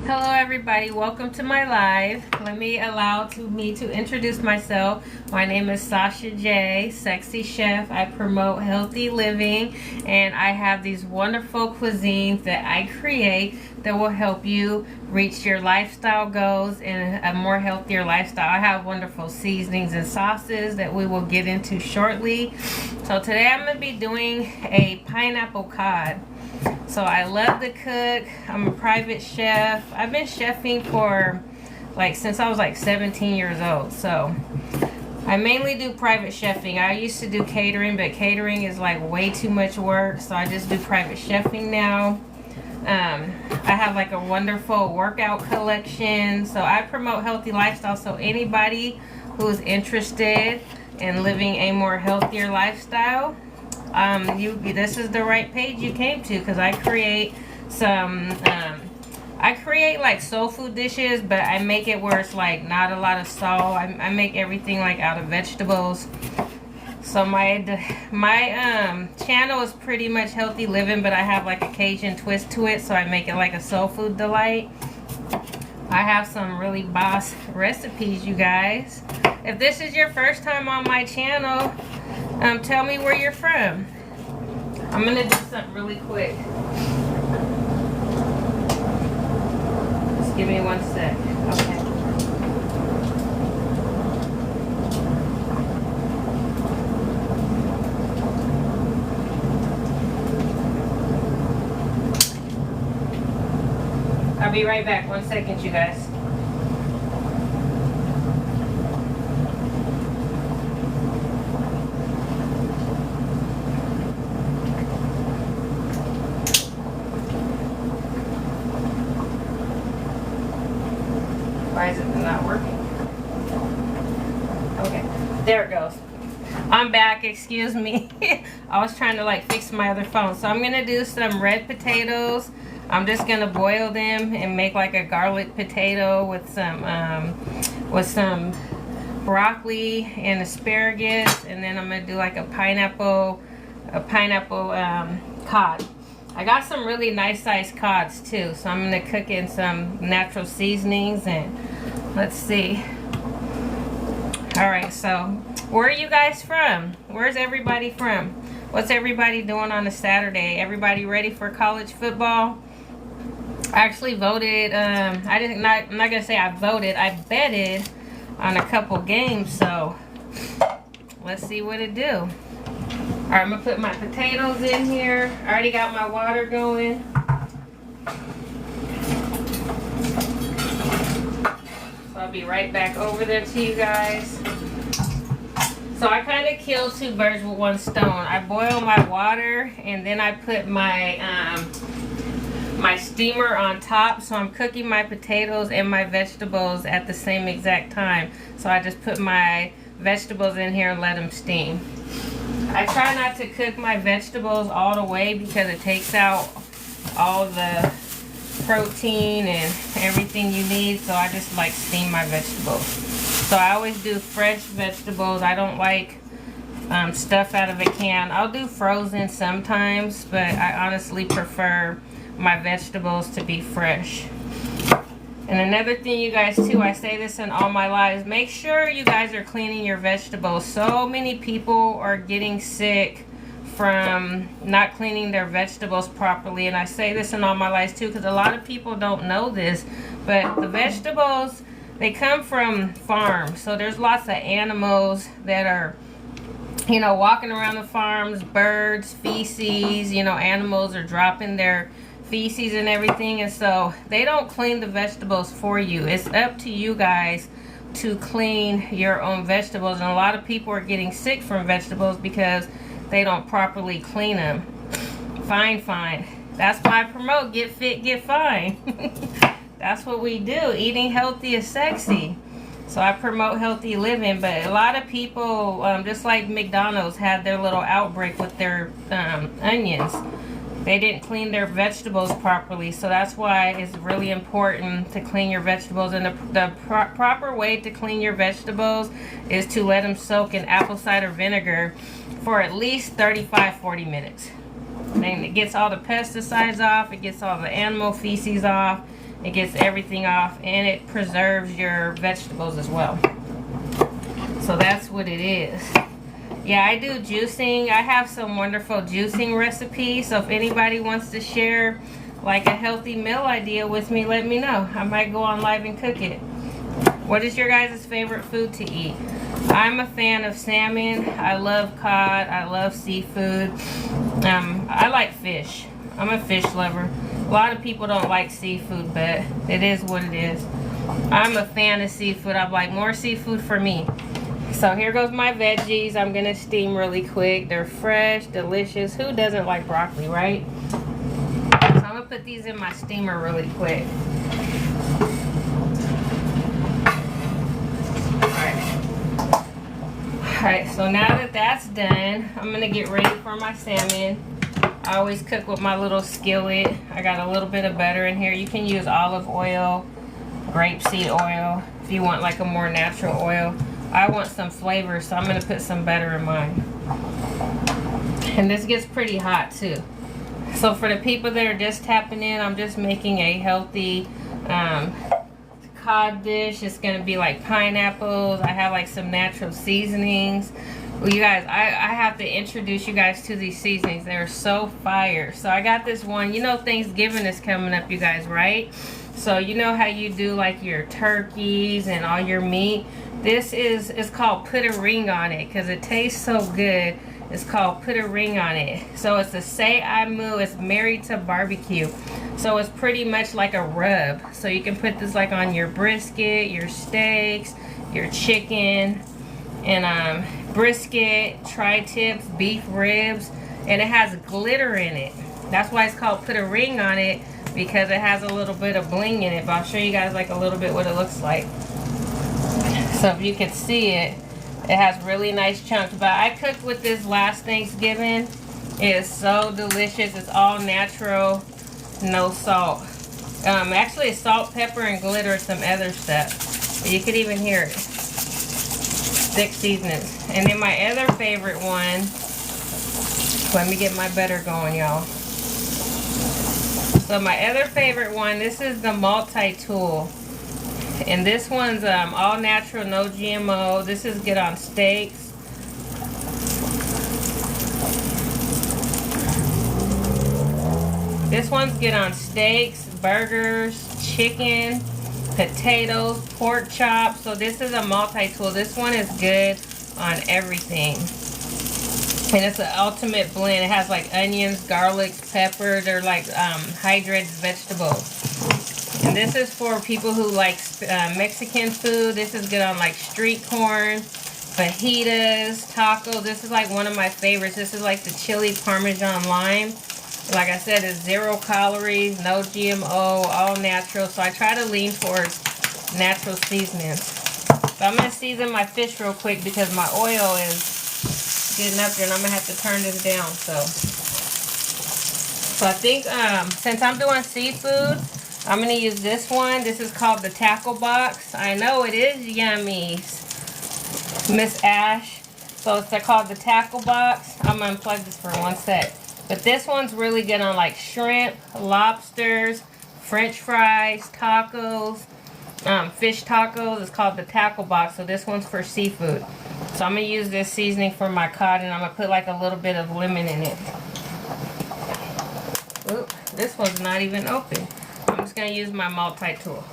Hello everybody, welcome to my live. Let me allow me to introduce myself. My name is Sasha J, Sexxxy Chef. I promote healthy living and I have these wonderful cuisines that I create that will help you reach your lifestyle goals and a more healthier lifestyle. I have wonderful seasonings and sauces that we will get into shortly. So today I'm going to be doing a pineapple cod. So I love to cook. I'm a private chef. I've been chefing for since I was 17 years old. So I mainly do private chefing. I used to do catering, but catering is way too much work. So I just do private chefing now. I have a wonderful workout collection. So I promote healthy lifestyle. So anybody who's interested in living a more healthier lifestyle, this is the right page you came to, because I create some soul food dishes, but I make it where it's not a lot of salt. I make everything out of vegetables. So my channel is pretty much healthy living, but I have a Cajun twist to it, so I make it a soul food delight. I have some really boss recipes, you guys. If this is your first time on my channel, tell me where you're from. I'm gonna do something really quick. Just give me 1 sec. Okay. I'll be right back. 1 second, you guys. Why is it not working? Okay, there it goes. I'm back, excuse me. I was trying to fix my other phone. So I'm gonna do some red potatoes. I'm just gonna boil them and make a garlic potato with some broccoli and asparagus, and then I'm gonna do a pineapple cod. I got some really nice sized cods too, so I'm gonna cook in some natural seasonings, and let's see. All right, so where are you guys from? Where's everybody from? What's everybody doing on a Saturday? Everybody ready for college football? I actually voted. I'm not gonna say I voted. I betted on a couple games, so let's see what it do. Alright, I'm gonna put my potatoes in here. I already got my water going. So I'll be right back over there to you guys. So I kind of kill two birds with one stone. I boil my water and then I put my my steamer on top. So I'm cooking my potatoes and my vegetables at the same exact time. So I just put my vegetables in here and let them steam. I try not to cook my vegetables all the way because it takes out all the protein and everything you need, so I just steam my vegetables. So I always do fresh vegetables. I don't like stuff out of a can. I'll do frozen sometimes, but I honestly prefer my vegetables to be fresh. And another thing, you guys, too, I say this in all my lives, make sure you guys are cleaning your vegetables. So many people are getting sick from not cleaning their vegetables properly. And I say this in all my lives, too, because a lot of people don't know this. But the vegetables, they come from farms. So there's lots of animals that are, walking around the farms, birds, feces, animals are dropping their feces and everything, and so they don't clean the vegetables for you. It's up to you guys to clean your own vegetables, and a lot of people are getting sick from vegetables because they don't properly clean them. Fine. That's why I promote get fit, get fine. That's what we do. Eating healthy is sexy. So I promote healthy living, but a lot of people, just like McDonald's had their little outbreak with their onions. They didn't clean their vegetables properly, so that's why it's really important to clean your vegetables. And the proper way to clean your vegetables is to let them soak in apple cider vinegar for at least 35-40 minutes. Then it gets all the pesticides off, it gets all the animal feces off, It gets everything off, and it preserves your vegetables as well. So that's what it is. Yeah, I do juicing. I have some wonderful juicing recipes. So if anybody wants to share like a healthy meal idea with me, let me know. I might go on live and cook it. What is your guys' favorite food to eat? I'm a fan of salmon. I love cod. I love seafood. I like fish. I'm a fish lover. A lot of people don't like seafood, but it is what it is. I'm a fan of seafood. I'm like, more seafood for me. So here goes my veggies. I'm gonna steam really quick. They're fresh, delicious. Who doesn't like broccoli, right? So I'm gonna put these in my steamer really quick. Alright, so now that that's done, I'm gonna get ready for my salmon. I always cook with my little skillet. I got a little bit of butter in here. You can use olive oil, grapeseed oil, if you want like a more natural oil. I want some flavor, so I'm going to put some butter in mine. And this gets pretty hot too. So for the people that are just tapping in, I'm just making a healthy cod dish. It's going to be like pineapples. I have like some natural seasonings. Well, you guys, I have to introduce you guys to these seasonings. They're so fire. So I got this one. You know Thanksgiving is coming up, you guys, right? So you know how you do like your turkeys and all your meat. This is, it's called put a ring on it because it tastes so good. It's called put a ring on it. So it's a say I moo. It's married to barbecue. So it's pretty much like a rub. So you can put this like on your brisket, your steaks, your chicken, and brisket, tri-tips, beef ribs, and it has glitter in it. That's why it's called put a ring on it, because it has a little bit of bling in it. But I'll show you guys like a little bit what it looks like. So if you can see it, it has really nice chunks. But I cooked with this last Thanksgiving. It is so delicious. It's all natural, no salt. Actually it's salt, pepper, and glitter, some other stuff. But you could even hear it. Thick seasonings. And then my other favorite one, let me get my butter going, y'all. So my other favorite one, this is the multi-tool. And this one's all natural, no GMO. This is good on steaks. This one's good on steaks, burgers, chicken, potatoes, pork chops. So this is a multi-tool. This one is good on everything. And it's an ultimate blend. It has like onions, garlic, pepper. They're like hydrated vegetables. And this is for people who like Mexican food. This is good on like street corn, fajitas, tacos. This is like one of my favorites. This is like the chili parmesan lime. Like I said, it's 0 calories, no GMO, all natural. So I try to lean towards natural seasonings. So I'm going to season my fish real quick because my oil is getting up there and I'm going to have to turn this down. So I think since I'm doing seafood, I'm going to use this one. This is called the tackle box. I know it is yummy, Miss Ash. So it's called the tackle box. I'm going to unplug this for 1 sec. But this one's really good on like shrimp, lobsters, French fries, tacos, fish tacos. It's called the tackle box. So this one's for seafood. So I'm going to use this seasoning for my cod, and I'm going to put like a little bit of lemon in it. Oop, this one's not even open. I'm just going to use my multi-tool.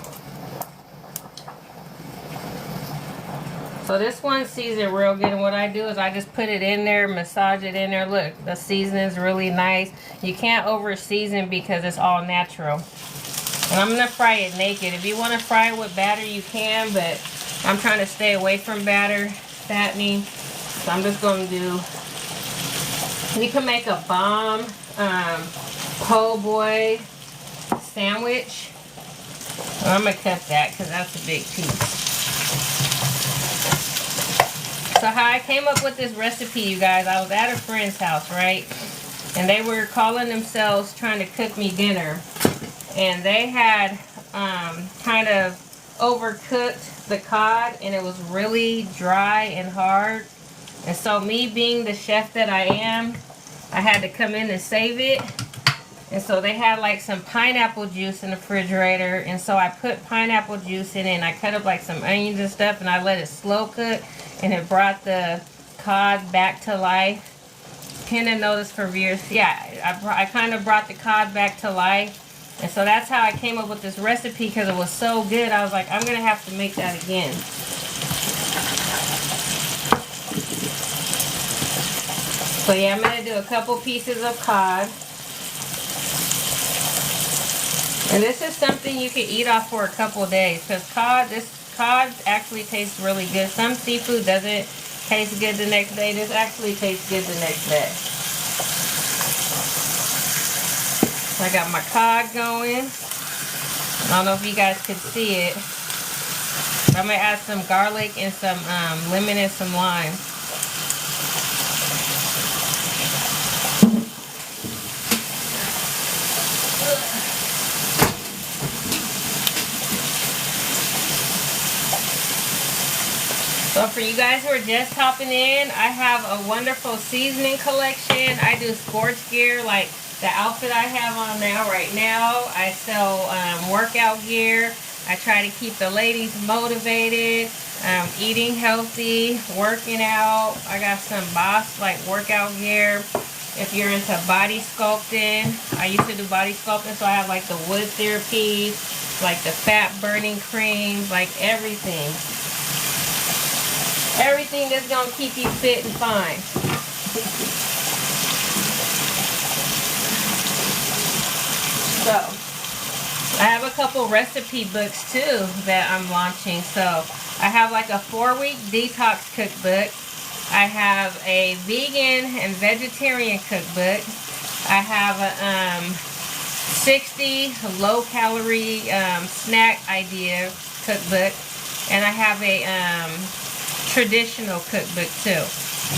So this one seasoned real good, and what I do is I just put it in there, massage it in there. Look, the seasoning's really nice. You can't over season because it's all natural. And I'm going to fry it naked. If you want to fry it with batter, you can, but I'm trying to stay away from batter, fattening. So I'm just going to do, you can make a bomb po' boy sandwich. Well, I'm going to cut that because that's a big piece. So how I came up with this recipe, you guys, I was at a friend's house, right? And they were calling themselves trying to cook me dinner. And they had kind of overcooked the cod, and it was really dry and hard. And so me being the chef that I am, I had to come in and save it. And so they had like some pineapple juice in the refrigerator, and so I put pineapple juice in it, and I cut up like some onions and stuff, and I let it slow cook, and it brought the cod back to life. Pin and notice for viewers. Yeah, I kind of brought the cod back to life, and so that's how I came up with this recipe, because it was so good. I was like, I'm gonna have to make that again. So yeah, I'm gonna do a couple pieces of cod. And this is something you can eat off for a couple of days, because cod actually tastes really good. Some seafood doesn't taste good the next day. This actually tastes good the next day. So I got my cod going. I don't know if you guys could see it. I'm gonna add some garlic and some lemon and some lime. So for you guys who are just hopping in, I have a wonderful seasoning collection. I do sports gear, like the outfit I have on now right now. I sell workout gear. I try to keep the ladies motivated, eating healthy, working out. I got some Boss like workout gear. If you're into body sculpting, I used to do body sculpting, so I have like the wood therapies, like the fat burning creams, like everything. Everything that's going to keep you fit and fine. So, I have a couple recipe books too that I'm launching. So, I have like a 4-week detox cookbook. I have a vegan and vegetarian cookbook. I have a 60 low-calorie snack idea cookbook. And I have a traditional cookbook too.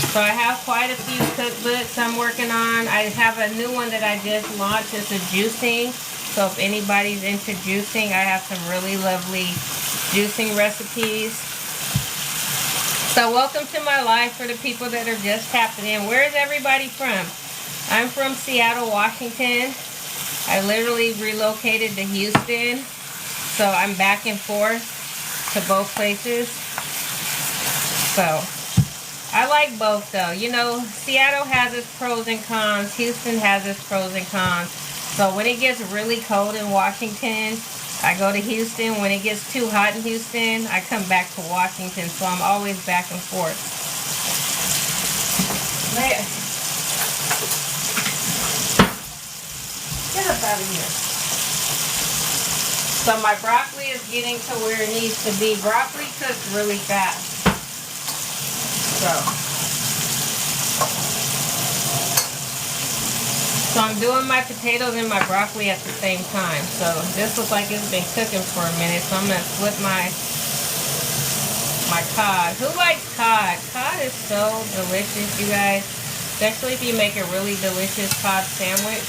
So I have quite a few cookbooks I'm working on. I have a new one that I just launched. It's a juicing. So if anybody's into juicing, I have some really lovely juicing recipes. So welcome to my life for the people that are just tapping in. Where is everybody from? I'm from Seattle, Washington. I literally relocated to Houston. So I'm back and forth to both places. So, I like both though. You know, Seattle has its pros and cons. Houston has its pros and cons. So when it gets really cold in Washington, I go to Houston. When it gets too hot in Houston, I come back to Washington. So I'm always back and forth. There. Get up out of here. So my broccoli is getting to where it needs to be. Broccoli cooks really fast. So I'm doing my potatoes and my broccoli at the same time. So this looks like it's been cooking for a minute. So I'm gonna flip my cod. Who likes cod? Cod is so delicious, you guys. Especially if you make a really delicious cod sandwich.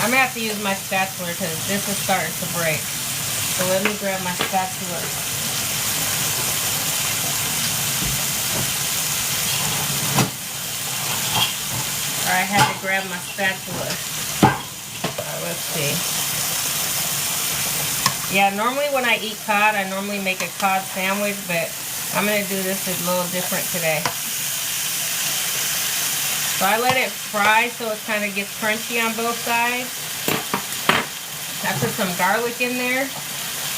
I'm gonna have to use my spatula because this is starting to break. So let me grab my spatula. I had to grab my spatula. Let's see. Yeah, normally when I eat cod, I normally make a cod sandwich, but I'm going to do this a little different today. So I let it fry so it kind of gets crunchy on both sides. I put some garlic in there,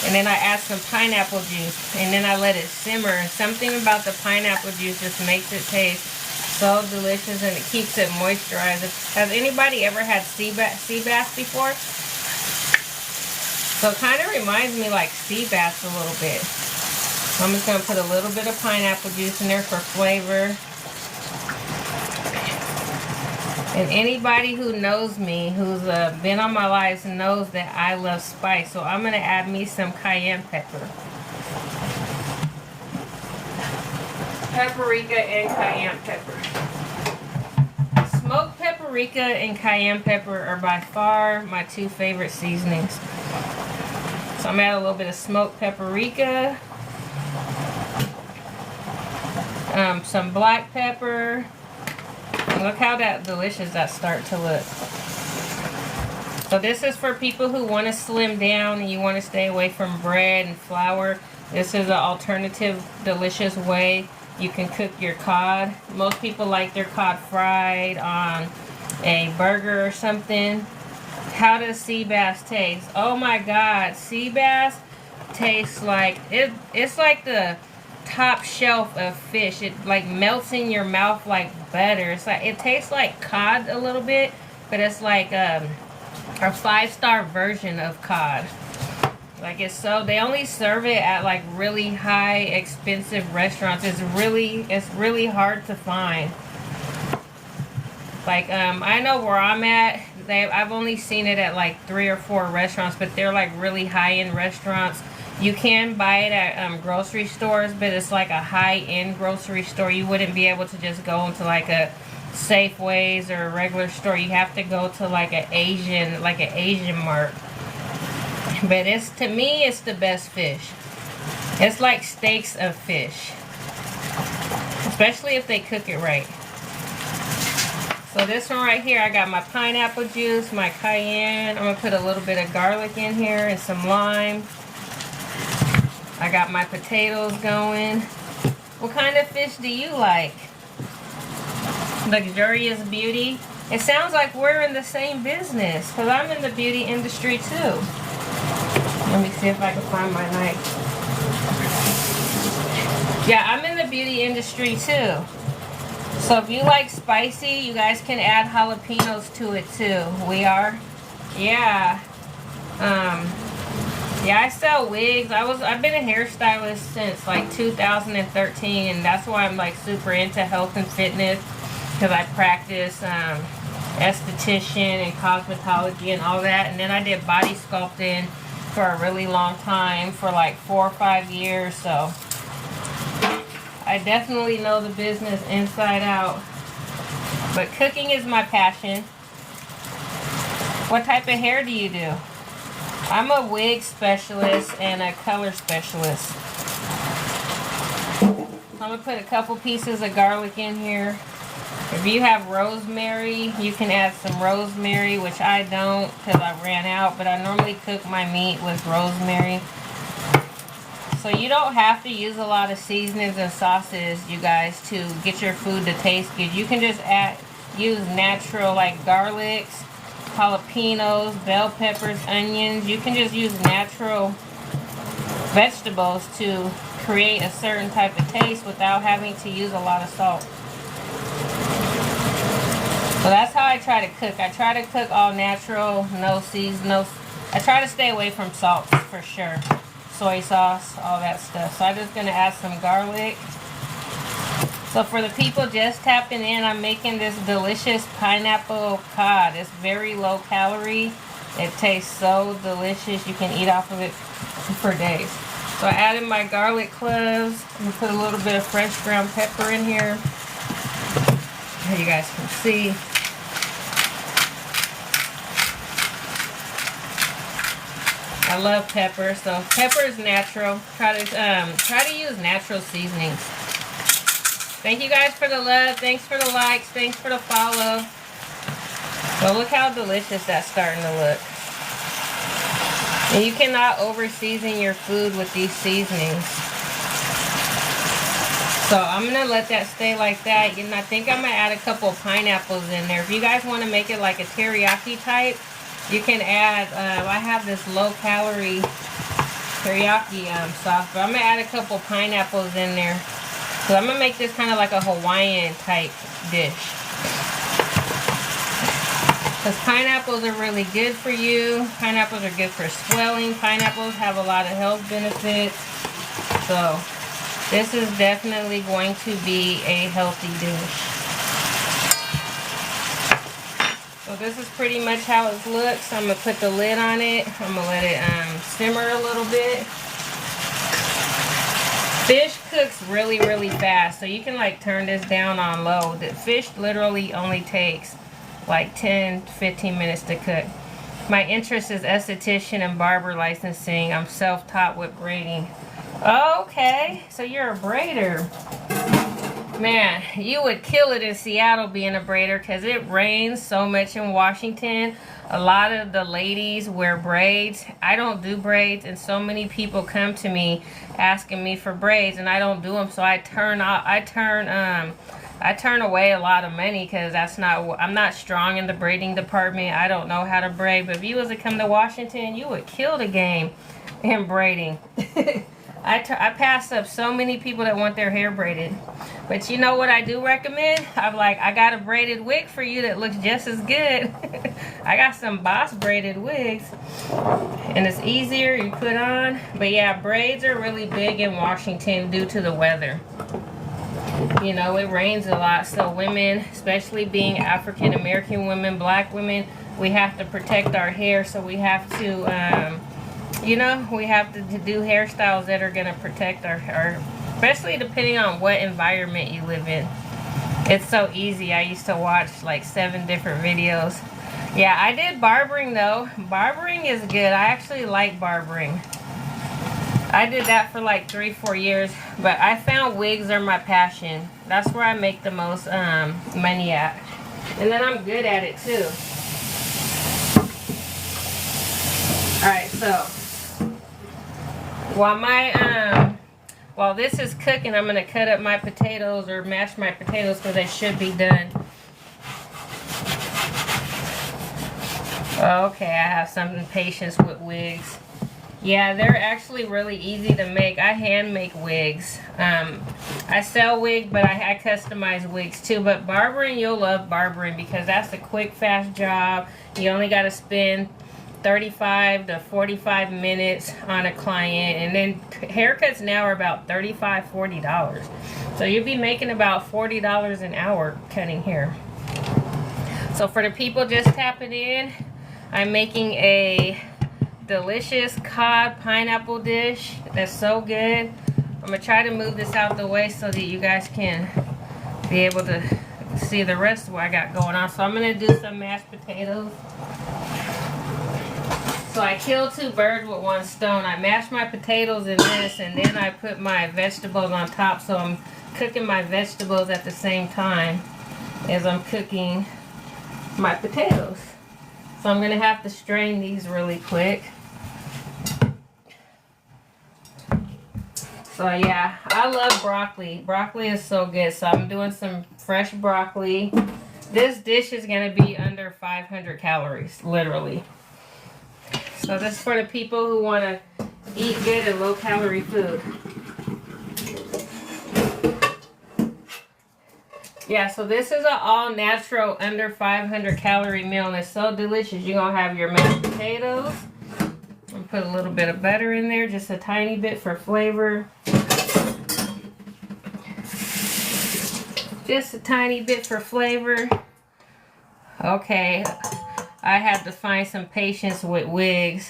and then I add some pineapple juice, and then I let it simmer. Something about the pineapple juice just makes it taste so delicious, and it keeps it moisturized. Has anybody ever had sea bass before? So it kind of reminds me like sea bass a little bit. So I'm just going to put a little bit of pineapple juice in there for flavor. And anybody who knows me, who's been on my lives, knows that I love spice. So I'm going to add me some cayenne pepper. Paprika and cayenne pepper. Smoked paprika and cayenne pepper are by far my two favorite seasonings. So I'm gonna add a little bit of smoked paprika, some black pepper. And look how delicious that starts to look. So this is for people who want to slim down and you want to stay away from bread and flour. This is an alternative, delicious way you can cook your cod. Most people like their cod fried on a burger or something. How does sea bass taste? Oh my God, sea bass tastes like, it's like the top shelf of fish. It like melts in your mouth like butter. It's like, it tastes like cod a little bit, but it's like a 5-star version of cod. Like it's so, they only serve it at like really high expensive restaurants. It's really hard to find. Like I know where I'm at, I've only seen it at like 3 or 4 restaurants, but they're like really high-end restaurants. You can buy it at grocery stores, but it's like a high-end grocery store. You wouldn't be able to just go into like a Safeways or a regular store. You have to go to like an Asian mart. But to me, it's the best fish. It's like steaks of fish, especially if they cook it right. So this one right here, I got my pineapple juice, my cayenne. I'm gonna put a little bit of garlic in here and some lime. I got my potatoes going. What kind of fish do you like? Luxurious beauty. It sounds like we're in the same business, because I'm in the beauty industry too. Let me see if I can find my knife. Yeah, I'm in the beauty industry too. So if you like spicy, you guys can add jalapenos to it too. We are. Yeah. Yeah, I sell wigs. I've been a hairstylist since like 2013, and that's why I'm like super into health and fitness, because I practice esthetician and cosmetology and all that. And then I did body sculpting for a really long time, for like 4 or 5 years. So I definitely know the business inside out. But cooking is my passion. What type of hair do you do? I'm a wig specialist and a color specialist. So I'm going to put a couple pieces of garlic in here. If you have rosemary, you can add some rosemary, which I don't because I ran out. But I normally cook my meat with rosemary. So you don't have to use a lot of seasonings and sauces, you guys, to get your food to taste good. You can just use natural, like garlics, jalapenos, bell peppers, onions. You can just use natural vegetables to create a certain type of taste without having to use a lot of salt. So that's how I try to cook. I try to cook all natural, I try to stay away from salts for sure. Soy sauce, all that stuff. So I'm just going to add some garlic. So for the people just tapping in, I'm making this delicious pineapple cod. It's very low calorie. It tastes so delicious. You can eat off of it for days. So I added my garlic cloves. I'm going to put a little bit of fresh ground pepper in here. Here you guys can see. I love pepper, so pepper is natural. Try to use natural seasonings. Thank you guys for the love. Thanks for the likes. Thanks for the follow. Well, look how delicious that's starting to look. And you cannot over season your food with these seasonings. So I'm gonna let that stay like that. And I think I'm gonna add a couple of pineapples in there. If you guys want to make it like a teriyaki type, you can add, I have this low-calorie teriyaki sauce, but I'm going to add a couple pineapples in there. So I'm going to make this kind of like a Hawaiian type dish. Because pineapples are really good for you. Pineapples are good for swelling. Pineapples have a lot of health benefits. So this is definitely going to be a healthy dish. So this is pretty much how it looks. I'm going to put the lid on it. I'm going to let it simmer a little bit. Fish cooks really, really fast. So you can like turn this down on low. The fish literally only takes like 10-15 minutes to cook. My interest is esthetician and barber licensing. I'm self-taught with braiding. Okay, so you're a braider. Man, you would kill it in Seattle being a braider because it rains so much in Washington. A lot of the ladies wear braids. I don't do braids, and so many people come to me asking me for braids, and I don't do them. So I turn away a lot of money because I'm not strong in the braiding department. I don't know how to braid. But if you was to come to Washington, you would kill the game in braiding. I pass up so many people that want their hair braided. But you know what I do recommend? I'm like, I got a braided wig for you that looks just as good. I got some Boss braided wigs. And it's easier, you put on. But yeah, braids are really big in Washington due to the weather. You know, it rains a lot. So women, especially being African American women, black women, we have to protect our hair. So we have to... you know, we have to do hairstyles that are going to protect our, especially depending on what environment you live in. It's so easy. I used to watch like 7 different videos. Yeah, I did barbering though. Barbering is good. I actually like barbering. I did that for like 3-4 years, but I found wigs are my passion. That's where I make the most money at. And then I'm good at it too. Alright, so while this is cooking, I'm gonna cut up my potatoes or mash my potatoes because they should be done. Okay, I have some impatience with wigs. Yeah, they're actually really easy to make. I hand make wigs. I sell wigs, but I customize wigs too. But barbering, you'll love barbering because that's a quick, fast job. You only got to spend 35 to 45 minutes on a client, and then haircuts now are about $35–40. So you'll be making about $40 an hour cutting hair. So for the people just tapping in, I'm making a delicious cod pineapple dish that's so good. I'm gonna try to move this out the way so that you guys can be able to see the rest of what I got going on. So I'm gonna do some mashed potatoes. So I killed 2 birds with 1 stone. I mashed my potatoes in this, and then I put my vegetables on top. So I'm cooking my vegetables at the same time as I'm cooking my potatoes. So I'm going to have to strain these really quick. So yeah, I love broccoli. Broccoli is so good. So I'm doing some fresh broccoli. This dish is going to be under 500 calories, literally. So this is for the people who want to eat good and low-calorie food. Yeah, so this is an all-natural, under 500-calorie meal, and it's so delicious. You're going to have your mashed potatoes. I'm put a little bit of butter in there, just a tiny bit for flavor. Just a tiny bit for flavor. Okay. I have to find some patience with wigs.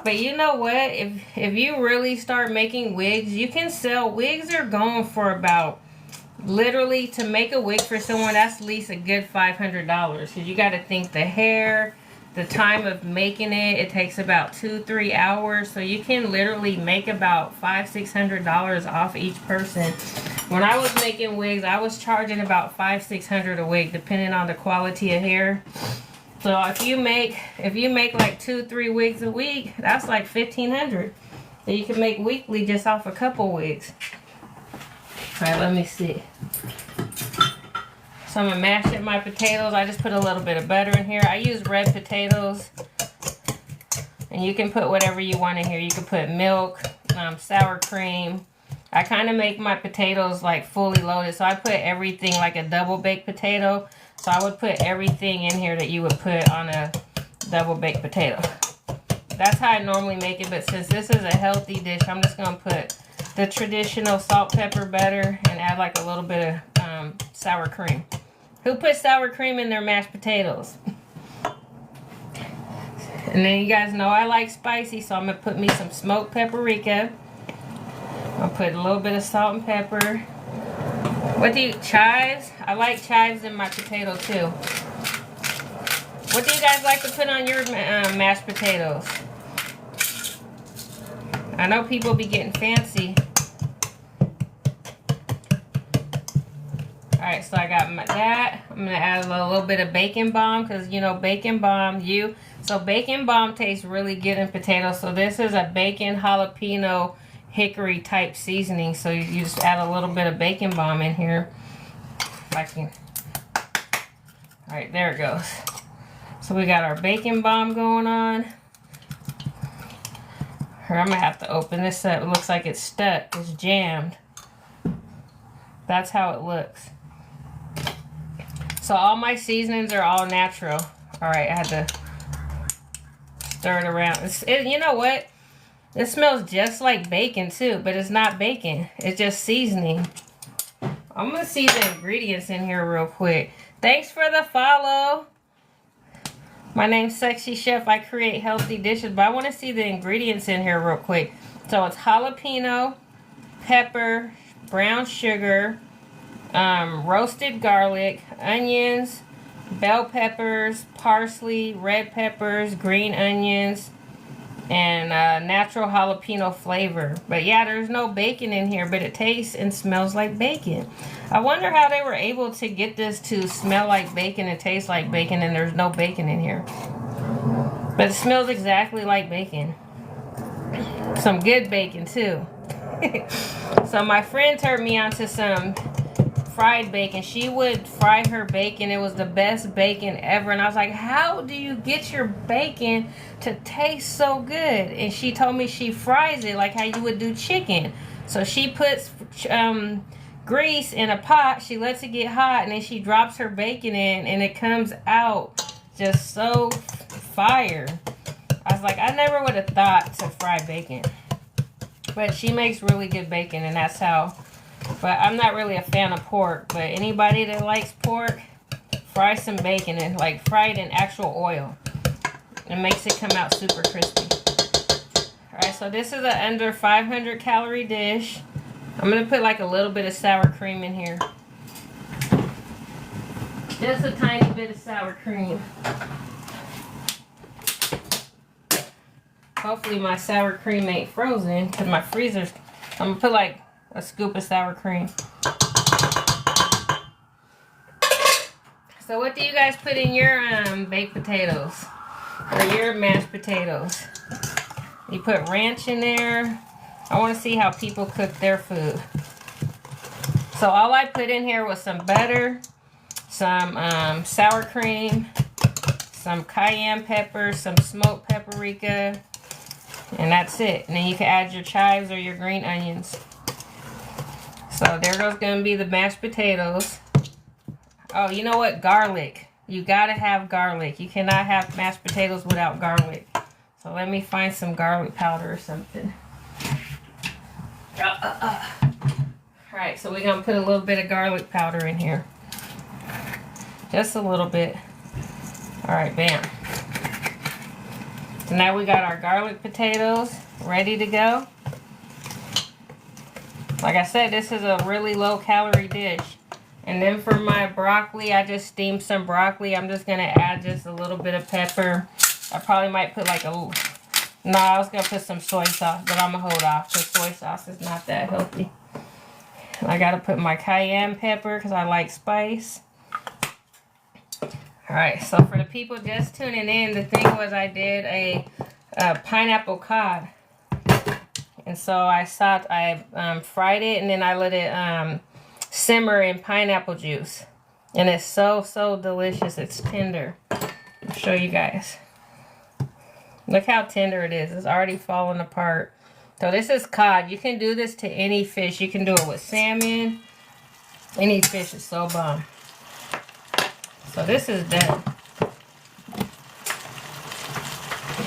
But you know what? If you really start making wigs, you can sell. Wigs are going for about, literally, to make a wig for someone, that's at least a good $500. Because you got to think the hair, the time of making it, it takes about 2-3 hours. So you can literally make about $500–600 off each person. When I was making wigs, I was charging about $500–600 a wig, depending on the quality of hair. So if you make like 2-3 wigs a week, that's like $1,500 that you can make weekly just off a couple wigs. All right, let me see. So I'm gonna mash up my potatoes. I just put a little bit of butter in here. I use red potatoes, and you can put whatever you want in here. You can put milk, sour cream. I kind of make my potatoes like fully loaded, so I put everything like a double baked potato. So I would put everything in here that you would put on a double baked potato. That's how I normally make it, but since this is a healthy dish, I'm just going to put the traditional salt, pepper, butter, and add like a little bit of sour cream. Who puts sour cream in their mashed potatoes? And then you guys know I like spicy, so I'm going to put me some smoked paprika. I'll put a little bit of salt and pepper. What do you, chives? I like chives in my potato too. What do you guys like to put on your mashed potatoes? I know people be getting fancy. Alright, so I got that. I'm gonna add a little bit of bacon bomb because you know bacon bomb so bacon bomb tastes really good in potatoes. So this is a bacon jalapeno hickory type seasoning. So you just add a little bit of bacon bomb in here. If I can. Alright, there it goes. So we got our bacon bomb going on. Here, I'm gonna have to open this up. It looks like it's stuck. It's jammed. That's how it looks. So all my seasonings are all natural. Alright, I had to stir it around. You know what? It smells just like bacon too, but it's not bacon. It's just seasoning. I'm going to see the ingredients in here real quick. Thanks for the follow. My name's Sexxxy Chef. I create healthy dishes, but I want to see the ingredients in here real quick. So it's jalapeno, pepper, brown sugar, roasted garlic, onions, bell peppers, parsley, red peppers, green onions, and natural jalapeno flavor. But yeah, there's no bacon in here, but it tastes and smells like bacon. I wonder how they were able to get this to smell like bacon and taste like bacon and there's no bacon in here. But it smells exactly like bacon. Some good bacon too. So my friend turned me onto some fried bacon. She would fry her bacon. It was the best bacon ever. And I was like, how do you get your bacon to taste so good? And she told me she fries it like how you would do chicken. So she puts grease in a pot. She lets it get hot and then she drops her bacon in and it comes out just so fire. I was like, I never would have thought to fry bacon. But she makes really good bacon and that's how. But I'm not really a fan of pork. But anybody that likes pork, fry some bacon and like fry it in actual oil. It makes it come out super crispy. Alright, so this is an under 500 calorie dish. I'm going to put like a little bit of sour cream in here. Just a tiny bit of sour cream. Hopefully my sour cream ain't frozen because my freezer's... I'm going to put like a scoop of sour cream. So what do you guys put in your baked potatoes? Or your mashed potatoes? You put ranch in there. I want to see how people cook their food. So all I put in here was some butter, some sour cream, some cayenne pepper, some smoked paprika, and that's it. And then you can add your chives or your green onions. So there goes going to be the mashed potatoes. Oh, you know what? Garlic. You got to have garlic. You cannot have mashed potatoes without garlic. So let me find some garlic powder or something. Alright, so we're going to put a little bit of garlic powder in here. Just a little bit. Alright, bam. So now we got our garlic potatoes ready to go. Like I said, this is a really low calorie dish. And then for my broccoli, I just steamed some broccoli. I'm just going to add just a little bit of pepper. I probably might put like a... No, I was going to put some soy sauce, but I'm going to hold off because soy sauce is not that healthy. I got to put my cayenne pepper because I like spice. Alright, so for the people just tuning in, the thing was I did a pineapple cod. And so I fried it and then I let it simmer in pineapple juice. And it's so, so delicious. It's tender. I'll show you guys. Look how tender it is. It's already falling apart. So this is cod. You can do this to any fish. You can do it with salmon. Any fish is so bomb. So this is done.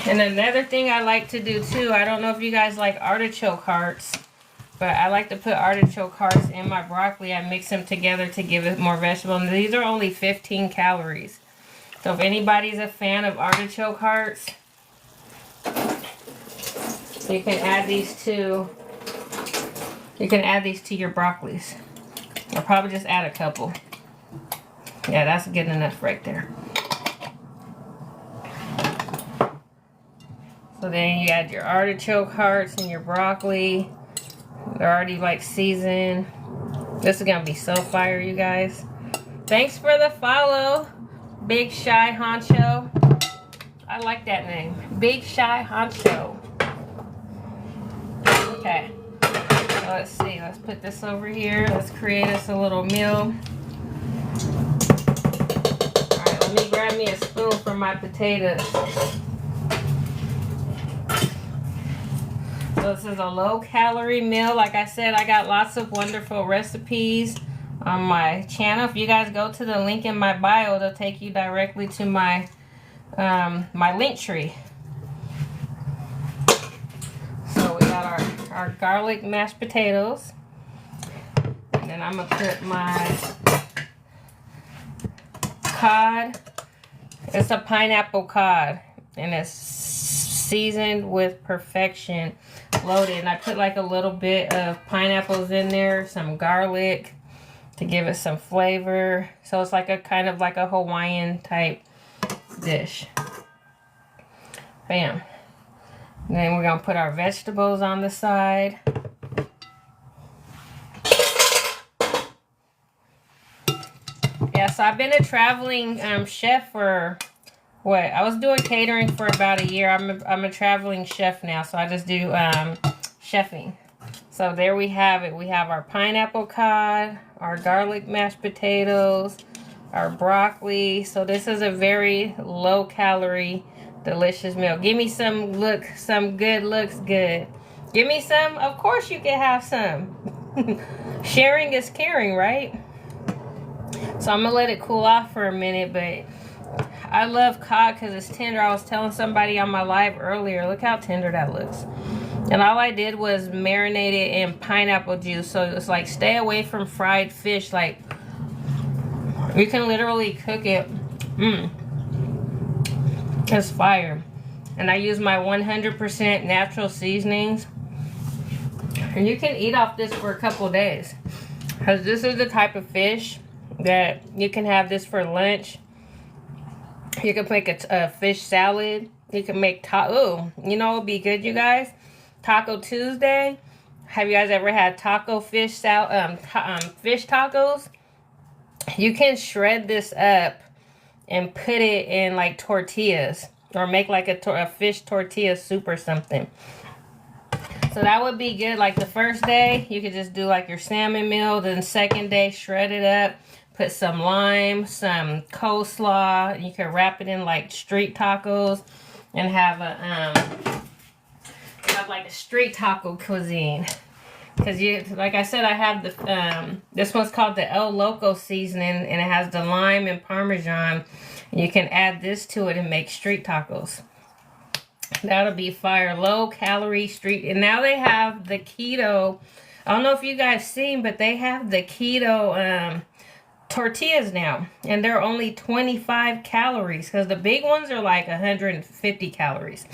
And another thing I like to do too, I don't know if you guys like artichoke hearts, but I like to put artichoke hearts in my broccoli. I mix them together to give it more vegetable. And these are only 15 calories. So if anybody's a fan of artichoke hearts, you can add these to your broccolis. I'll probably just add a couple. Yeah, that's good enough right there. So then you add your artichoke hearts and your broccoli. They're already like seasoned. This is gonna be so fire, you guys. Thanks for the follow, Big Shy Honcho. I like that name, Big Shy Honcho. Okay, so let's see. Let's put this over here. Let's create us a little meal. All right, let me grab me a spoon for my potatoes. So this is a low-calorie meal. Like I said, I got lots of wonderful recipes on my channel. If you guys go to the link in my bio, it'll take you directly to my my link tree. So we got our garlic mashed potatoes. And then I'm going to put my cod. It's a pineapple cod. And it's seasoned with perfection. Loaded. And I put like a little bit of pineapples in there. Some garlic to give it some flavor. So it's like a kind of like a Hawaiian type dish. Bam. And then we're going to put our vegetables on the side. Yeah, so I've been a traveling chef for what? I was doing catering for about a year. I'm a traveling chef now, so I just do chefing. So there we have it. We have our pineapple cod, our garlic mashed potatoes, our broccoli. So this is a very low calorie, delicious meal. Give me some good looks good. Give me some, of course you can have some. Sharing is caring, right? So I'm gonna let it cool off for a minute, but I love cod because it's tender. I was telling somebody on my live earlier, look how tender that looks. And all I did was marinate it in pineapple juice. So it's like, stay away from fried fish. Like, you can literally cook it. It's fire. And I use my 100% natural seasonings. And you can eat off this for a couple days. Because this is the type of fish that you can have this for lunch. You can make a fish salad. You can make taco. You know what would be good, you guys? Taco Tuesday. Have you guys ever had taco fish fish tacos? You can shred this up and put it in like tortillas, or make like a fish tortilla soup or something. So that would be good. Like the first day, you could just do like your salmon meal. Then second day, shred it up. Put some lime, some coleslaw. You can wrap it in like street tacos and have like a street taco cuisine. Because like I said, I have the this one's called the El Loco seasoning, and it has the lime and Parmesan. And you can add this to it and make street tacos. That'll be fire. Low calorie street. And now they have the keto. I don't know if you guys seen, but they have the keto tortillas now, and they're only 25 calories because the big ones are like 150 calories.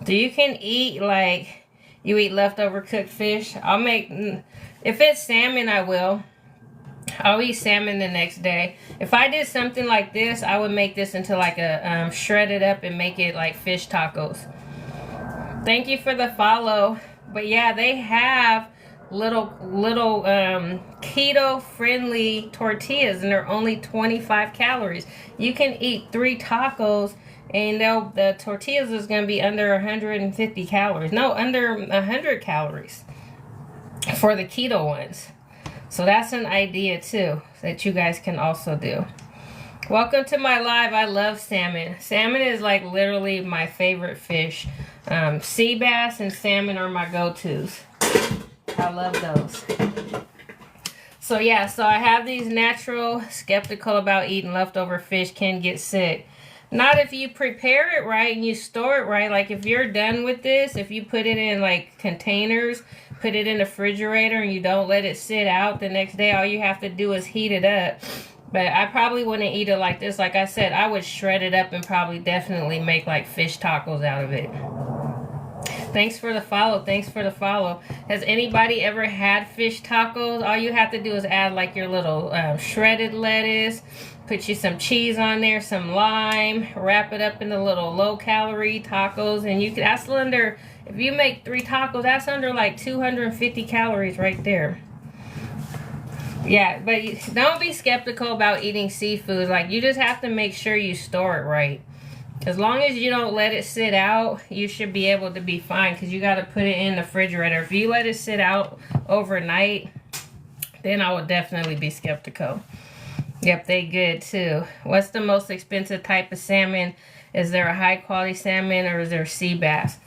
So you can eat like you eat leftover cooked fish. I'll make, if it's salmon, I'll eat salmon the next day. If I did something like this, I would make this into like a shred it up and make it like fish tacos. Thank you for the follow. But yeah, they have little keto friendly tortillas, and they're only 25 calories. You can eat 3 tacos and the tortillas is going to be under 150 calories. No, under 100 calories for the keto ones. So that's an idea too that you guys can also do. Welcome to my live. I love salmon. Salmon is like literally my favorite fish. Sea bass and salmon are my go-tos. I love those. So yeah, so I have these natural. Skeptical about eating leftover fish, can get sick. Not if you prepare it right and you store it right. Like if you're done with this, if you put it in like containers, put it in the refrigerator and you don't let it sit out the next day, all you have to do is heat it up. But I probably wouldn't eat it like this. Like I said, I would shred it up and probably definitely make like fish tacos out of it. Thanks for the follow. Thanks for the follow. Has anybody ever had fish tacos? All you have to do is add like your little shredded lettuce. Put you some cheese on there, some lime. Wrap it up into little low-calorie tacos. And you can, that's under, if you make 3 tacos, that's under like 250 calories right there. Yeah, but don't be skeptical about eating seafood. Like, you just have to make sure you store it right. As long as you don't let it sit out, you should be able to be fine, because you got to put it in the refrigerator. If you let it sit out overnight, then I would definitely be skeptical. Yep, they good too. What's the most expensive type of salmon? Is there a high quality salmon, or is there sea bass?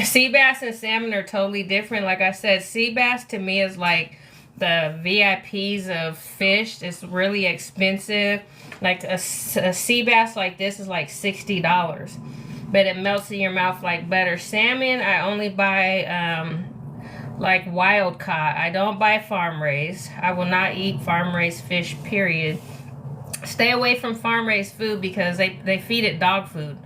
Sea bass and salmon are totally different. Like I said, sea bass to me is like the VIPs of fish. It's really expensive. Like a sea bass like this is like $60, but it melts in your mouth like butter. Salmon, I only buy like wild caught. I don't buy farm raised. I will not eat farm raised fish, period. Stay away from farm raised food because they feed it dog food.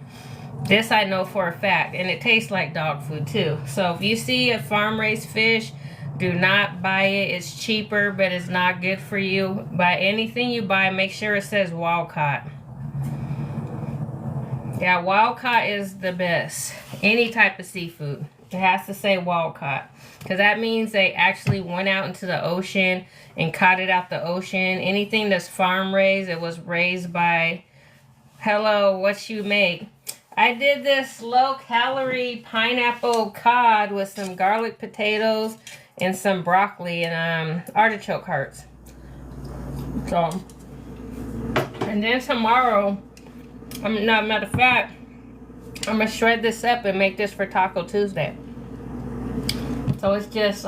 This I know for a fact, and it tastes like dog food too. So if you see a farm raised fish, do not buy it. It's cheaper, but it's not good for you. Buy anything you buy, make sure it says wild caught. Yeah, wild caught is the best. Any type of seafood, it has to say wild caught, because that means they actually went out into the ocean and caught it out the ocean. Anything that's farm raised, it was raised by, hello, what you make. I did this low-calorie pineapple cod with some garlic potatoes and some broccoli and artichoke hearts. So, and then tomorrow, matter of fact, I'm gonna shred this up and make this for Taco Tuesday. So it's just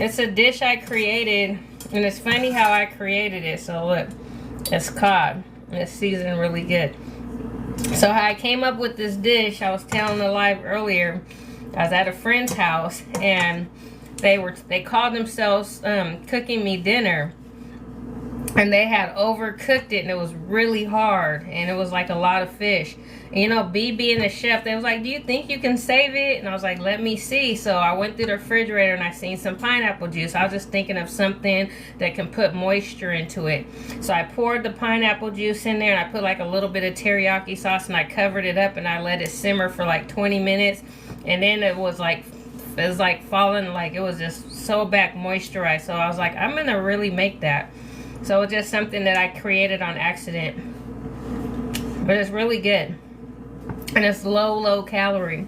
it's a dish I created, and it's funny how I created it. So look, it's cod, and it's seasoned really good. So how I came up with this dish, I was telling the live earlier. I was at a friend's house, and they called themselves cooking me dinner, and they had overcooked it, and it was really hard, and it was like a lot of fish. And you know, BB and the chef, they was like, do you think you can save it? And I was like, let me see. So I went through the refrigerator and I seen some pineapple juice. I was just thinking of something that can put moisture into it. So I poured the pineapple juice in there, and I put like a little bit of teriyaki sauce, and I covered it up, and I let it simmer for like 20 minutes. And then it was like falling, like it was just so back moisturized. So I was like, I'm gonna really make that. So it's just something that I created on accident, but it's really good, and it's low calorie.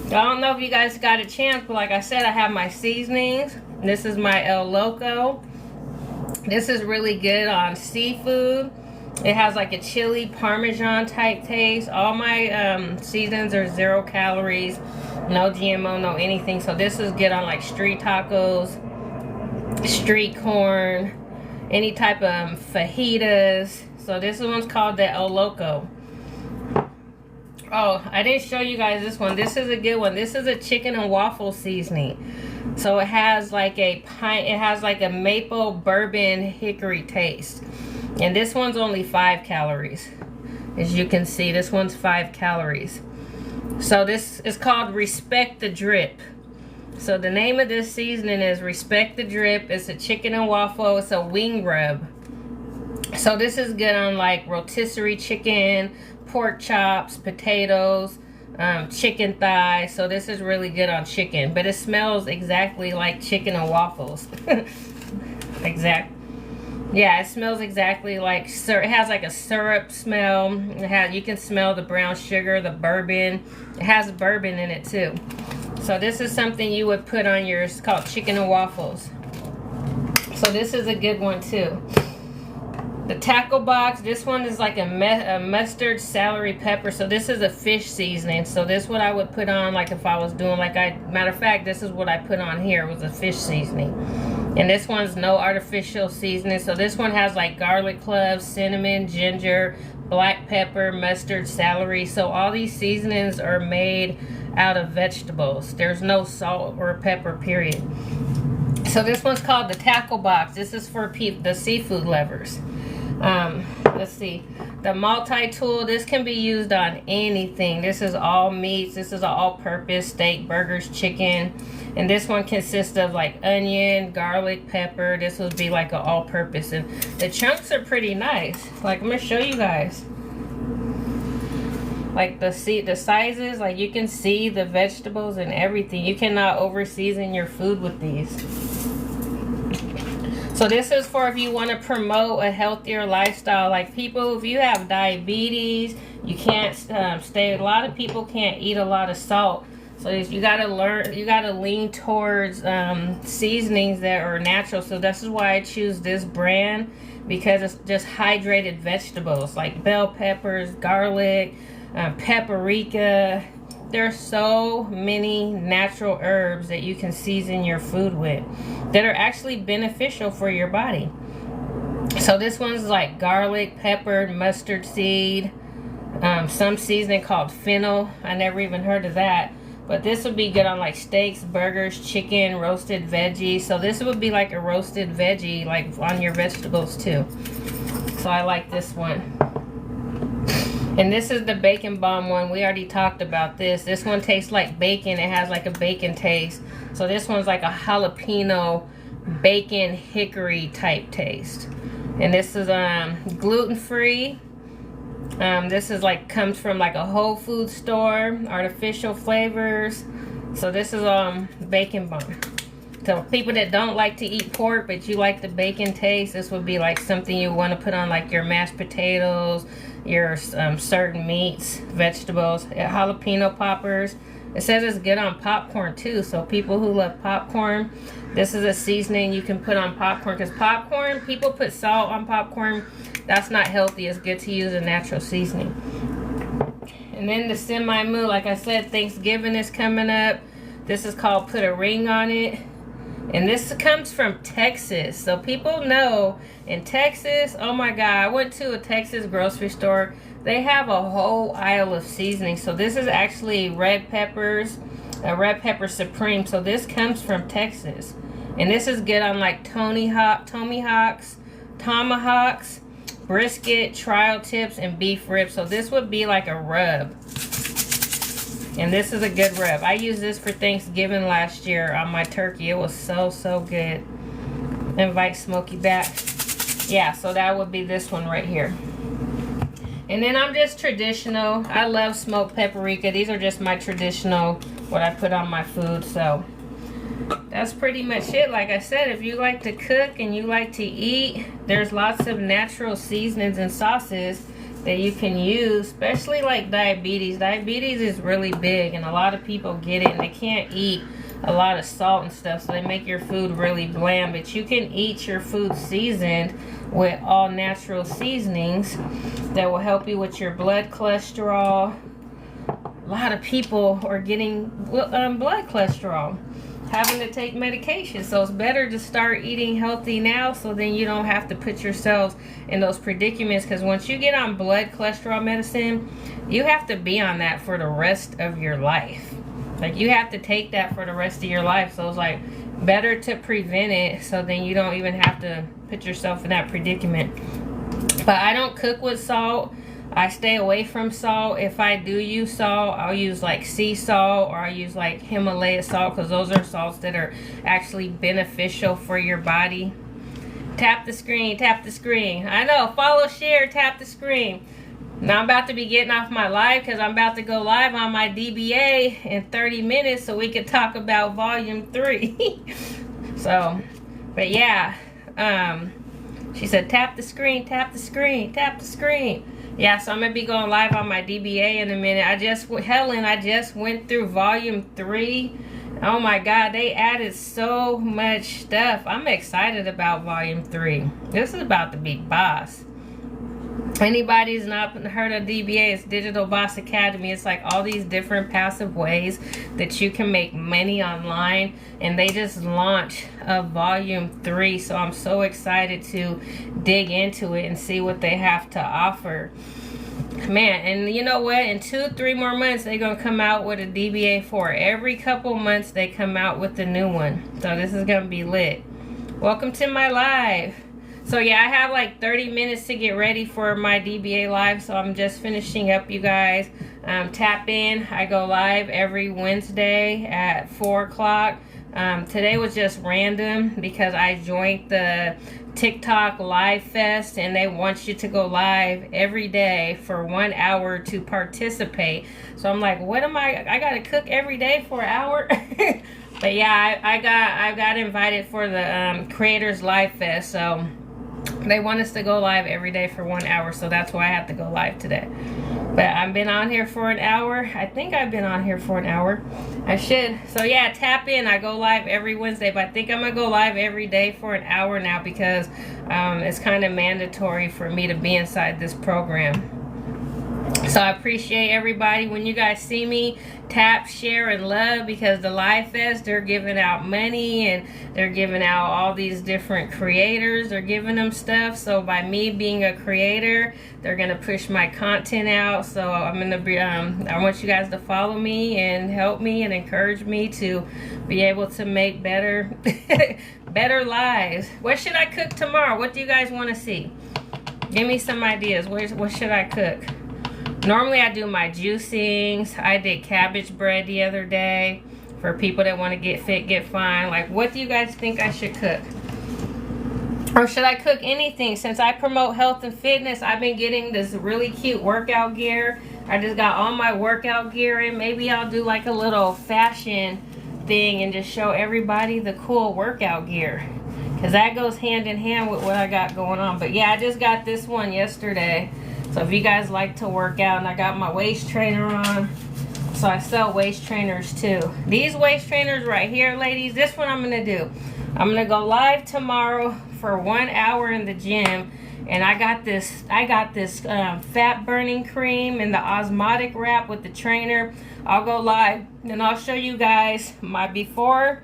I don't know if you guys got a chance, but like I said, I have my seasonings. This is my El Loco. This is really good on seafood. It has like a chili parmesan type taste. All my seasonings are 0 calories, no GMO, no anything. So this is good on like street tacos, street corn, any type of fajitas. So this one's called the El Loco. Oh, I didn't show you guys this one. This is a good one. This is a chicken and waffle seasoning. So it has like a maple bourbon hickory taste. And this one's only 5 calories. As you can see, this one's 5 calories. So this is called Respect the Drip. So the name of this seasoning is Respect the Drip. It's a chicken and waffle. It's a wing rub. So this is good on like rotisserie chicken, pork chops, potatoes, chicken thighs. So this is really good on chicken. But it smells exactly like chicken and waffles. Yeah, it smells exactly like syrup. It has like a syrup smell. You can smell the brown sugar, the bourbon. It has bourbon in it too. So this is something you would put on yours. It's called chicken and waffles. So this is a good one too. The taco box, this one is like a mustard celery pepper. So this is a fish seasoning. So this is what I would put on, like if I was doing matter of fact, this is what I put on here was a fish seasoning. And this one's no artificial seasoning. So this one has like garlic cloves, cinnamon, ginger, black pepper, mustard, celery. So all these seasonings are made out of vegetables. There's no salt or pepper, period. So this one's called the taco box. This is for the seafood lovers. Let's see. The multi-tool, this can be used on anything. This is all meats. This is an all-purpose steak, burgers, chicken. And this one consists of like onion, garlic, pepper. This would be like an all-purpose. And the chunks are pretty nice. Like, I'm going to show you guys. Like the sizes, like you can see the vegetables and everything. You cannot over season your food with these. So this is for if you want to promote a healthier lifestyle. Like people, if you have diabetes, you can't stay. A lot of people can't eat a lot of salt. So you gotta lean towards seasonings that are natural. So this is why I choose this brand, because it's just hydrated vegetables like bell peppers, garlic, paprika. There's so many natural herbs that you can season your food with that are actually beneficial for your body. So this one's like garlic, pepper, mustard seed, some seasoning called fennel. I never even heard of that. But this would be good on like steaks, burgers, chicken, roasted veggies. So this would be like a roasted veggie, like on your vegetables too. So I like this one. And this is the bacon bomb one. We already talked about this. This one tastes like bacon. It has like a bacon taste. So this one's like a jalapeno bacon hickory type taste. And this is gluten-free. This is like comes from like a Whole Food store, artificial flavors. So this is bacon bomb. So people that don't like to eat pork but you like the bacon taste, this would be like something you want to put on like your mashed potatoes, your certain meats, vegetables, jalapeno poppers. It says it's good on popcorn too. So people who love popcorn, this is a seasoning you can put on popcorn, because popcorn, people put salt on popcorn. That's not healthy. It's good to use a natural seasoning. And then the semi-moo, like I said, Thanksgiving is coming up. This is called Put a Ring on It. And this comes from Texas. So people know in Texas, oh my God, I went to a Texas grocery store. They have a whole aisle of seasoning. So this is actually red peppers, a red pepper supreme. So this comes from Texas. And this is good on like tomahawks, brisket, trial tips, and beef ribs. So this would be like a rub. And this is a good rub. I used this for Thanksgiving last year on my turkey. It was so good. Invite Smokey back. Yeah, so that would be this one right here. And then I'm just traditional. I love smoked paprika. These are just my traditional, what I put on my food. So that's pretty much it. Like I said, if you like to cook and you like to eat, there's lots of natural seasonings and sauces that you can use, especially like diabetes. Diabetes is really big and a lot of people get it and they can't eat a lot of salt and stuff, so they make your food really bland. But you can eat your food seasoned with all natural seasonings that will help you with your blood cholesterol. A lot of people are getting blood cholesterol, having to take medication. So it's better to start eating healthy now, so then you don't have to put yourselves in those predicaments. Because once you get on blood cholesterol medicine, you have to be on that for the rest of your life. Like you have to take that for the rest of your life. So it's like better to prevent it, so then you don't even have to put yourself in that predicament. But I don't cook with salt. I stay away from salt. If I do use salt, I'll use like sea salt, or I'll use like Himalaya salt, because those are salts that are actually beneficial for your body. Tap the screen, tap the screen. I know, follow, share, tap the screen. Now I'm about to be getting off my live, because I'm about to go live on my DBA in 30 minutes so we can talk about volume 3. So, but yeah, she said tap the screen, tap the screen, tap the screen. Yeah, so I'm going to be going live on my DBA in a minute. I just went through volume 3. Oh my God, they added so much stuff. I'm excited about volume 3. This is about to be boss. Anybody's not heard of DBA, it's Digital Boss Academy. It's like all these different passive ways that you can make money online, and they just launched volume 3. So I'm so excited to dig into it and see what they have to offer. Man, and you know what? In 2-3 more months, they're going to come out with a DBA 4. Every couple months, they come out with a new one. So this is going to be lit. Welcome to my live. So yeah, I have like 30 minutes to get ready for my DBA live, so I'm just finishing up, you guys. Tap in. I go live every Wednesday at 4 o'clock. Today was just random because I joined the TikTok Live Fest, and they want you to go live every day for 1 hour to participate. So I'm like, what am I gotta cook every day for an hour? But yeah, I got invited for the Creators Live Fest, so they want us to go live every day for 1 hour, so that's why I have to go live today. But I've been on here for an hour. I think I've been on here for an hour. I should. So yeah, tap in. I go live every Wednesday, but I think I'm gonna go live every day for an hour now because it's kind of mandatory for me to be inside this program. So I appreciate everybody. When you guys see me, tap, share, and love, because the Live Fest, they're giving out money and they're giving out all these different creators. They're giving them stuff. So by me being a creator, they're going to push my content out. So I'm going to be, I want you guys to follow me and help me and encourage me to be able to make better, better lives. What should I cook tomorrow? What do you guys want to see? Give me some ideas. What should I cook? Normally I do my juicings. I did cabbage bread the other day for people that want to get fit, get fine. Like, what do you guys think I should cook? Or should I cook anything? Since I promote health and fitness, I've been getting this really cute workout gear. I just got all my workout gear in. Maybe I'll do like a little fashion thing and just show everybody the cool workout gear, because that goes hand in hand with what I got going on. But yeah, I just got this one yesterday. So if you guys like to work out, and I got my waist trainer on, so I sell waist trainers too. These waist trainers right here, ladies, this one I'm gonna do. I'm gonna go live tomorrow for 1 hour in the gym, and I got this fat burning cream and the osmotic wrap with the trainer. I'll go live and I'll show you guys my before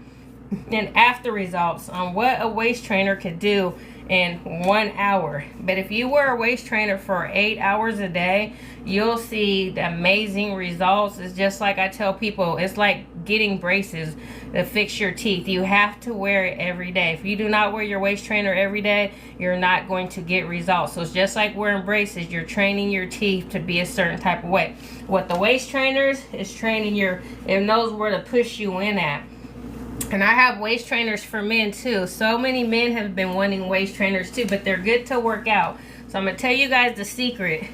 and after results on what a waist trainer could do in 1 hour. But if you wear a waist trainer for 8 hours a day, you'll see the amazing results. It's just like I tell people, it's like getting braces to fix your teeth. You have to wear it every day. If you do not wear your waist trainer every day, you're not going to get results. So it's just like wearing braces. You're training your teeth to be a certain type of way. What the waist trainers is training it knows where to push you in at. And I have waist trainers for men too. So many men have been wanting waist trainers too, but they're good to work out. So I'm going to tell you guys the secret.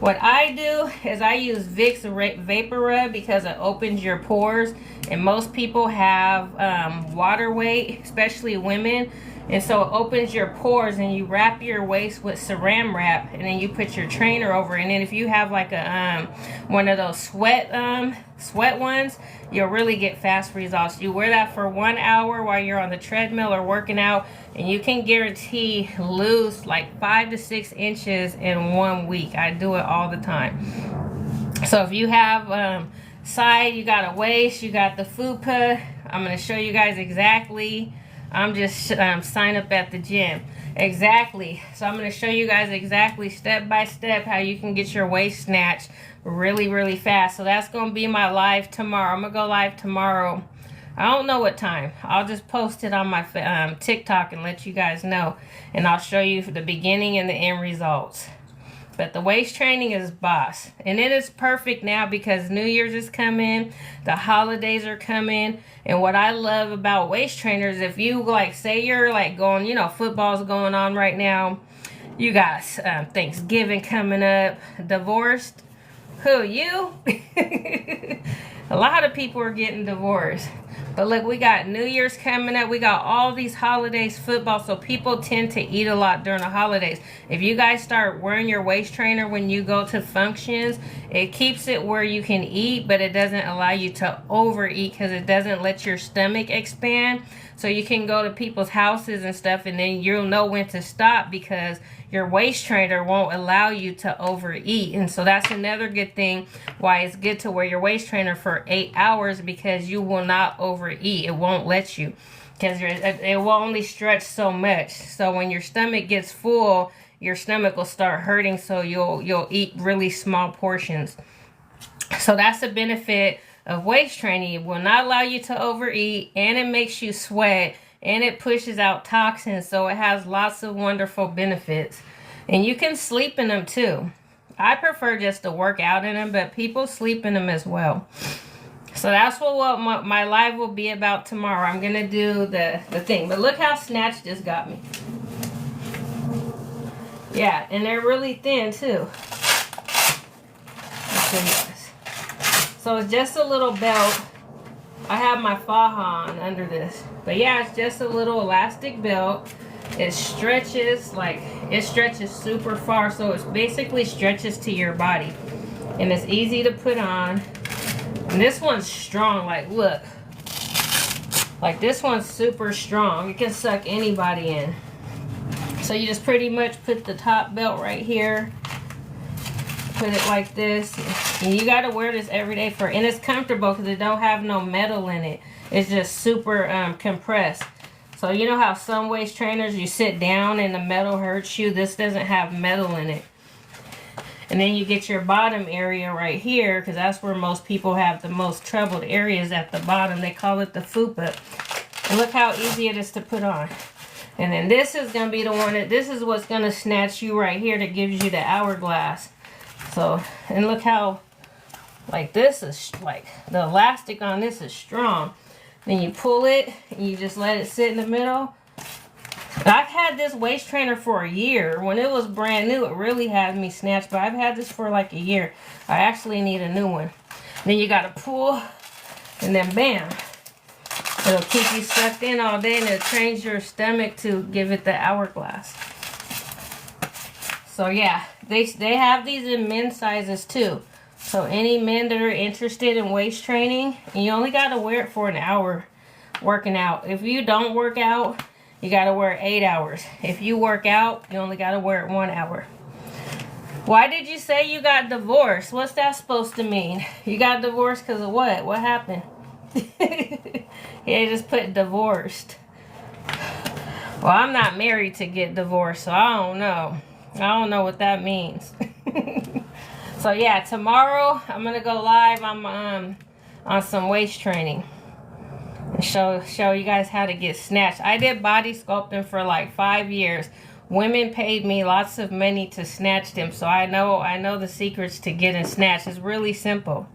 What I do is I use Vicks Vapor Rub because it opens your pores. And most people have water weight, especially women. And so it opens your pores, and you wrap your waist with saran wrap, and then you put your trainer over. And then if you have like a one of those sweat ones, you'll really get fast results. You wear that for 1 hour while you're on the treadmill or working out, and you can guarantee lose like 5 to 6 inches in 1 week. I do it all the time. So if you have side, you got a waist, you got the fupa, I'm going to show you guys exactly. I'm just sign up at the gym. Exactly. So I'm going to show you guys exactly step by step how you can get your waist snatched really, really fast. So that's going to be my live tomorrow. I'm going to go live tomorrow. I don't know what time. I'll just post it on my TikTok and let you guys know. And I'll show you the beginning and the end results. But the waist training is boss. And it is perfect now because New Year's is coming. The holidays are coming. And what I love about waist trainers, if you like, say you're like going, you know, football's going on right now. You got Thanksgiving coming up. Divorced. Who, you? A lot of people are getting divorced. But look, we got New Year's coming up. We got all these holidays, football. So people tend to eat a lot during the holidays. If you guys start wearing your waist trainer when you go to functions, it keeps it where you can eat, but it doesn't allow you to overeat because it doesn't let your stomach expand. So you can go to people's houses and stuff, and then you'll know when to stop because your waist trainer won't allow you to overeat. And so that's another good thing why it's good to wear your waist trainer for 8 hours, because you will not overeat. It won't let you, because it will only stretch so much. So when your stomach gets full, your stomach will start hurting, so you'll eat really small portions. So that's a benefit of waist training. It will not allow you to overeat, and it makes you sweat, and it pushes out toxins. So it has lots of wonderful benefits. And you can sleep in them too. I prefer just to work out in them, but people sleep in them as well. So that's what my live will be about tomorrow. I'm going to do the thing. But look how snatched this got me. Yeah, and they're really thin too. Let's show you this. So it's just a little belt. I have my faja on under this. But yeah, it's just a little elastic belt. It stretches super far, so it basically stretches to your body. And it's easy to put on. And this one's strong, like look. Like this one's super strong. It can suck anybody in. So you just pretty much put the top belt right here. Put it like this. And you gotta wear this every day and it's comfortable because it don't have no metal in it. It's just super compressed. So you know how some waist trainers you sit down and the metal hurts you? This doesn't have metal in it. And then you get your bottom area right here, because that's where most people have the most troubled areas at the bottom. They call it the fupa. And look how easy it is to put on. And then this is going to be the one this is what's going to snatch you right here that gives you the hourglass. So, and look how, like this is, like the elastic on this is strong. Then you pull it and you just let it sit in the middle. I've had this waist trainer for a year. When it was brand new, it really had me snatched, but I've had this for like a year. I actually need a new one. Then you gotta pull, and then bam. It'll keep you sucked in all day, and it'll train your stomach to give it the hourglass. So yeah, they have these in men's sizes too. So any men that are interested in waist training, and you only gotta wear it for an hour working out. If you don't work out, you gotta wear it 8 hours. If you work out, you only gotta wear it 1 hour. Why did you say you got divorced? What's that supposed to mean? You got divorced because of what? What happened? Yeah, just put divorced. Well, I'm not married to get divorced, so I don't know. I don't know what that means. So yeah, tomorrow I'm gonna go live on some waist training. And show you guys how to get snatched. I did body sculpting for like 5 years. Women paid me lots of money to snatch them, so I know the secrets to getting snatched. It's really simple.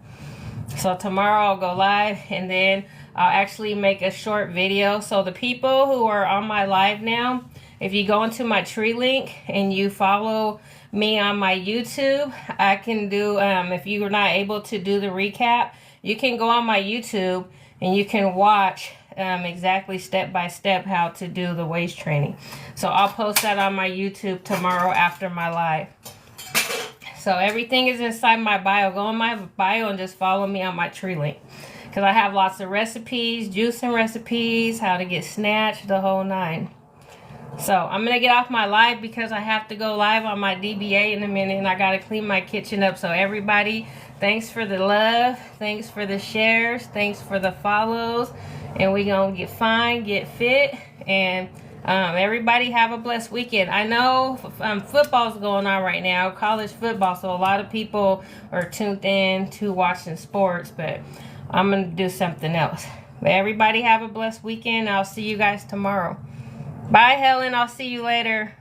So tomorrow I'll go live, and then I'll actually make a short video. So the people who are on my live now, if you go into my tree link and you follow me on my YouTube, I can do, if you were not able to do the recap, you can go on my YouTube and you can watch exactly step by step how to do the waist training. So I'll post that on my YouTube tomorrow after my live. So everything is inside my bio. Go in my bio and just follow me on my tree link. Because I have lots of recipes, juicing recipes, how to get snatched, the whole 9. So I'm going to get off my live because I have to go live on my DBA in a minute. And I got to clean my kitchen up. So everybody, thanks for the love. Thanks for the shares. Thanks for the follows. And we going to get fine, get fit. And everybody have a blessed weekend. I know football's going on right now, college football. So a lot of people are tuned in to watching sports. But I'm going to do something else. But everybody have a blessed weekend. I'll see you guys tomorrow. Bye, Helen. I'll see you later.